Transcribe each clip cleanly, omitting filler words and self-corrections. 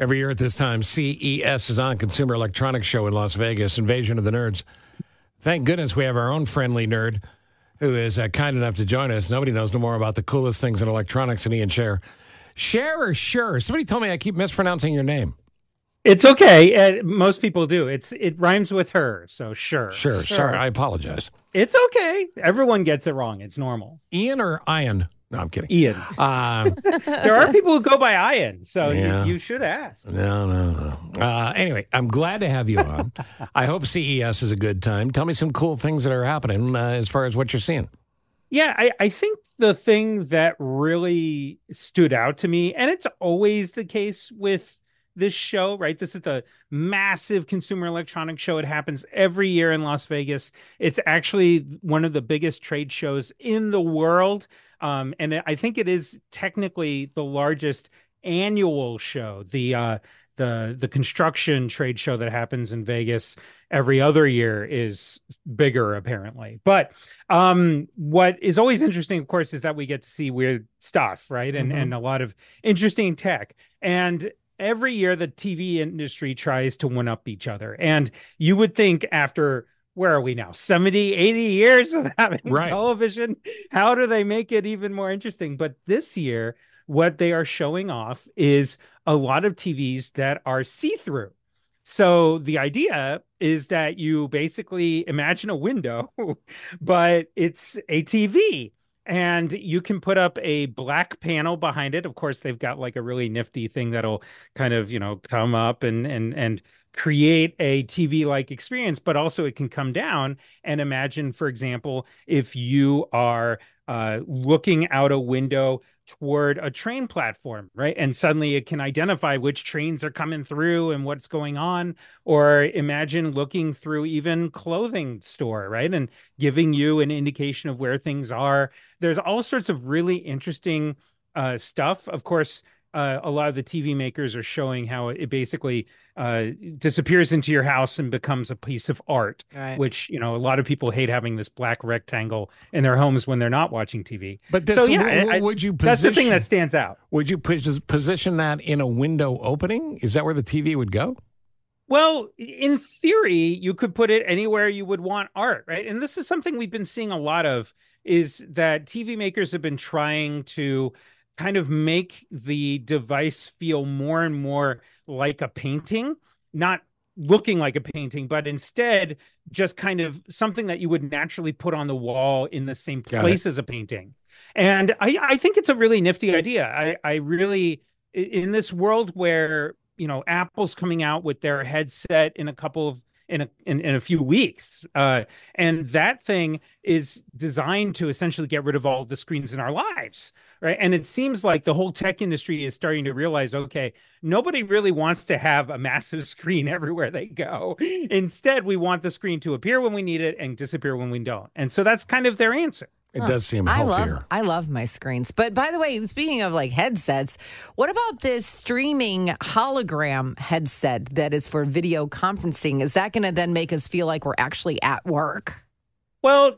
Every year at this time, CES is on, Consumer Electronics Show in Las Vegas, Invasion of the Nerds. Thank goodness we have our own friendly nerd who is kind enough to join us. Nobody knows no more about the coolest things in electronics than Ian Sherr. Sherr or Sherr? Somebody told me I keep mispronouncing your name. It's okay. Most people do. It rhymes with her, so sure. Sure. Sorry, I apologize. It's okay. Everyone gets it wrong. It's normal. Ian or Ian? No, I'm kidding. Ian. There are people who go by Ian, so yeah. you should ask. No. Anyway, I'm glad to have you on. I hope CES is a good time. Tell me some cool things that are happening as far as what you're seeing. Yeah, I think the thing that really stood out to me, and it's always the case with this show, right? This is a massive consumer electronics show. It happens every year in Las Vegas. It's actually one of the biggest trade shows in the world. And I think it is technically the largest annual show. The construction trade show that happens in Vegas every other year is bigger, apparently. But what is always interesting, of course, is that we get to see weird stuff, right? And a lot of interesting tech. And every year the TV industry tries to one up each other. And you would think after, where are we now? 70, 80 years of having television. How do they make it even more interesting? But this year, what they are showing off is a lot of TVs that are see-through. So the idea is that you basically imagine a window, but it's a TV. And you can put up a black panel behind it. Of course, they've got like a really nifty thing that'll kind of, come up and create a TV-like experience, but also it can come down and imagine, for example, if you are looking out a window toward a train platform, right? And suddenly it can identify which trains are coming through and what's going on. Or imagine looking through even clothing store, right? And giving you an indication of where things are. There's all sorts of really interesting stuff. Of course, a lot of the TV makers are showing how it basically disappears into your house and becomes a piece of art, which, a lot of people hate having this black rectangle in their homes when they're not watching TV. But would you that's the thing that stands out. Would you position that in a window opening? Is that where the TV would go? Well, in theory, you could put it anywhere you would want art, right? And this is something we've been seeing a lot of, is that TV makers have been trying to kind of make the device feel more and more like a painting, not looking like a painting, but instead just kind of something that you would naturally put on the wall in the same place as a painting. And I think it's a really nifty idea. I really, in this world where, Apple's coming out with their headset in a few weeks. And that thing is designed to essentially get rid of all the screens in our lives, right? And it seems like the whole tech industry is starting to realize, okay, nobody really wants to have a massive screen everywhere they go. Instead, we want the screen to appear when we need it and disappear when we don't. And so that's kind of their answer. It does seem healthier. I love my screens. But by the way, speaking of like headsets, what about this streaming hologram headset that is for video conferencing? Is that going to then make us feel like we're actually at work? Well,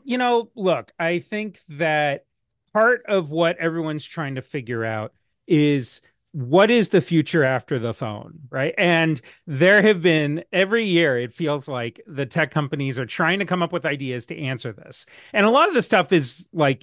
look, I think that part of what everyone's trying to figure out is what is the future after the phone, right? And there have been, every year, it feels like the tech companies are trying to come up with ideas to answer this. And a lot of the stuff is like,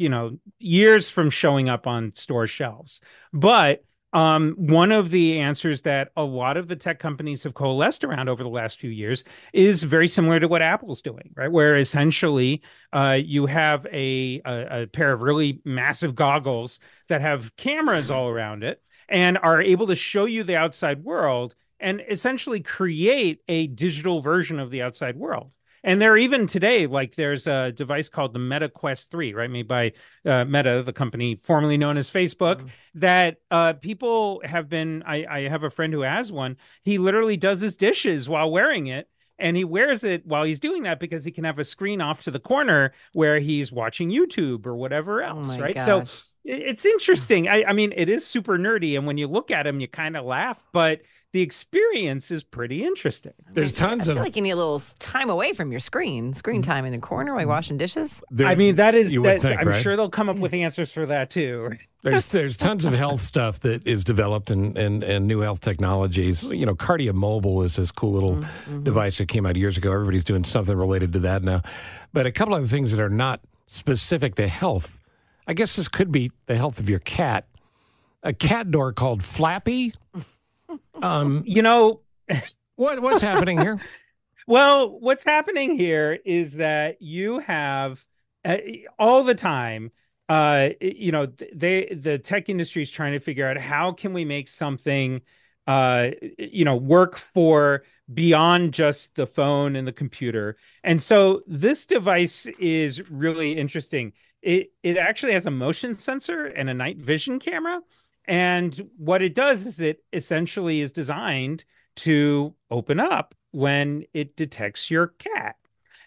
years from showing up on store shelves. But one of the answers that a lot of the tech companies have coalesced around over the last few years is very similar to what Apple's doing, right? Where essentially you have a pair of really massive goggles that have cameras all around it, and are able to show you the outside world and essentially create a digital version of the outside world. And there even today, like there's a device called the Meta Quest 3, right? Made by Meta, the company formerly known as Facebook, that people have been, I have a friend who has one. He literally does his dishes while wearing it. And he wears it while he's doing that because he can have a screen off to the corner where he's watching YouTube or whatever else, right? Gosh. So it's interesting. I mean, it is super nerdy. And when you look at him, you kind of laugh. But the experience is pretty interesting. There's tons I of. feel like you need a little time away from your screen time in the corner while you're washing dishes. I mean, that is, you would think, I'm right? sure they'll come up with answers for that too. There's tons of health stuff that is developed and new health technologies. You know, Cardia Mobile is this cool little device that came out years ago. Everybody's doing something related to that now. But a couple of things that are not specific to health. I guess this could be the health of your cat. A cat door called Flappy. What's happening here? Well, what's happening here is that you have all the time, the tech industry is trying to figure out how can we make something, work for beyond just the phone and the computer. And so this device is really interesting. It actually has a motion sensor and a night vision camera. And what it does is it essentially is designed to open up when it detects your cat.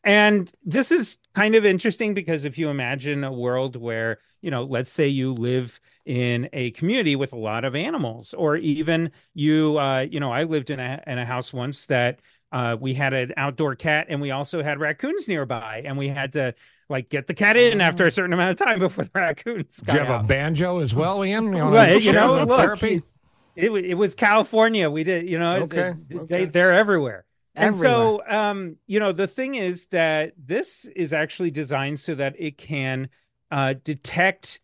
And this is kind of interesting because if you imagine a world where, let's say you live in a community with a lot of animals, or even I lived in a house once that we had an outdoor cat and we also had raccoons nearby, and we had to get the cat in after a certain amount of time before the raccoons got Do you have out. a banjo as well, Ian? Right, look, therapy? It was California. We did, Okay. They're everywhere. And so, Everywhere. the thing is that this is actually designed so that it can detect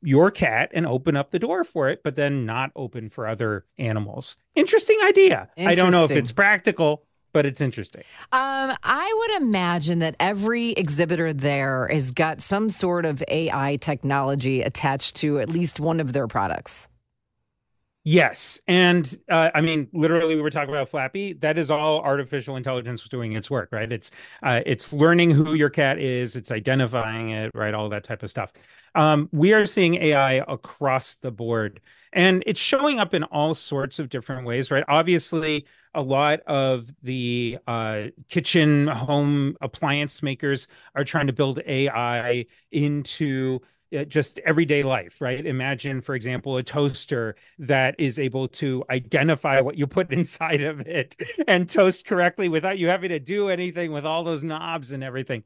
your cat and open up the door for it, but then not open for other animals. Interesting idea. I don't know if it's practical, but it's interesting. I would imagine that every exhibitor there has got some sort of AI technology attached to at least one of their products. Yes. And literally we were talking about Flappy. That is all artificial intelligence doing its work, right? It's learning who your cat is. It's identifying it, right? All that type of stuff. We are seeing AI across the board, and it's showing up in all sorts of different ways, right? Obviously, a lot of the kitchen home appliance makers are trying to build AI into just everyday life, right? Imagine, for example, a toaster that is able to identify what you put inside of it and toast correctly without you having to do anything with all those knobs and everything.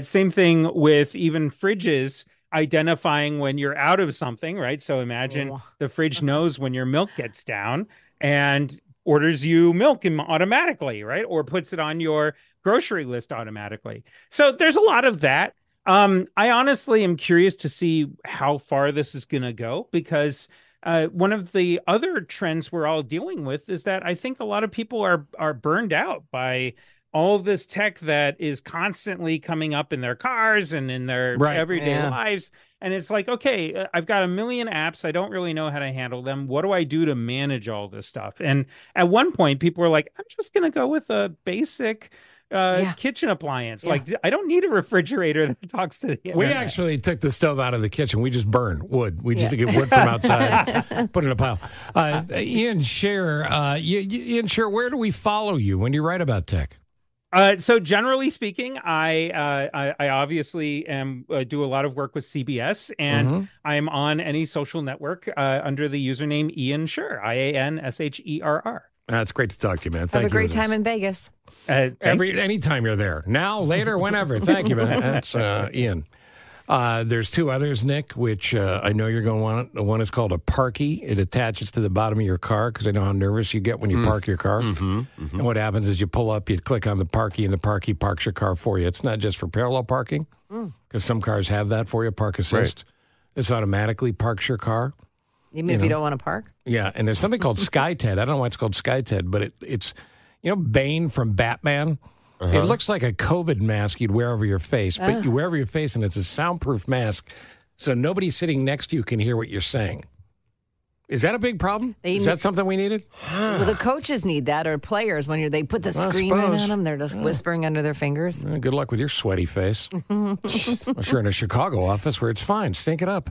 Same thing with even fridges identifying when you're out of something, right? So imagine the fridge knows when your milk gets down and orders you milk automatically, right? Or puts it on your grocery list automatically. So there's a lot of that. I honestly am curious to see how far this is going to go, because one of the other trends we're all dealing with is that I think a lot of people are burned out by all of this tech that is constantly coming up in their cars and in their everyday lives. And it's like, okay, I've got a million apps. I don't really know how to handle them. What do I do to manage all this stuff? And at one point, people were like, I'm just going to go with a basic kitchen appliance. Like, I don't need a refrigerator that talks to the internet. We actually took the stove out of the kitchen. We just burn wood. We just get wood from outside, put it in a pile. Ian Sherr, Ian Sherr, where do we follow you when you write about tech? So generally speaking, I obviously do a lot of work with CBS, and I'm on any social network under the username Ian Sherr, IANSHERR. It's great to talk to you, man. Have a great time in Vegas. Anytime you're there. Now, later, whenever. Thank you, man. That's Ian. There's two others, Nick, which I know you're going to want. One is called a parkie. It attaches to the bottom of your car, because I know how nervous you get when you park your car. And what happens is you pull up, you click on the parkie, and the parkie parks your car for you. It's not just for parallel parking, because some cars have that for you, park assist. Right. This automatically parks your car. Even if you don't want to park? Yeah, and there's something called SkyTed. I don't know why it's called SkyTed, but it's Bane from Batman? It looks like a COVID mask you'd wear over your face, but you wear over your face, and it's a soundproof mask, so nobody sitting next to you can hear what you're saying. Is that a big problem? Is that something we needed? Well, the coaches need that, or players, when they put the screen right on them, they're just whispering under their fingers. Good luck with your sweaty face. I'm sure in a Chicago office where it's fine. Stink it up.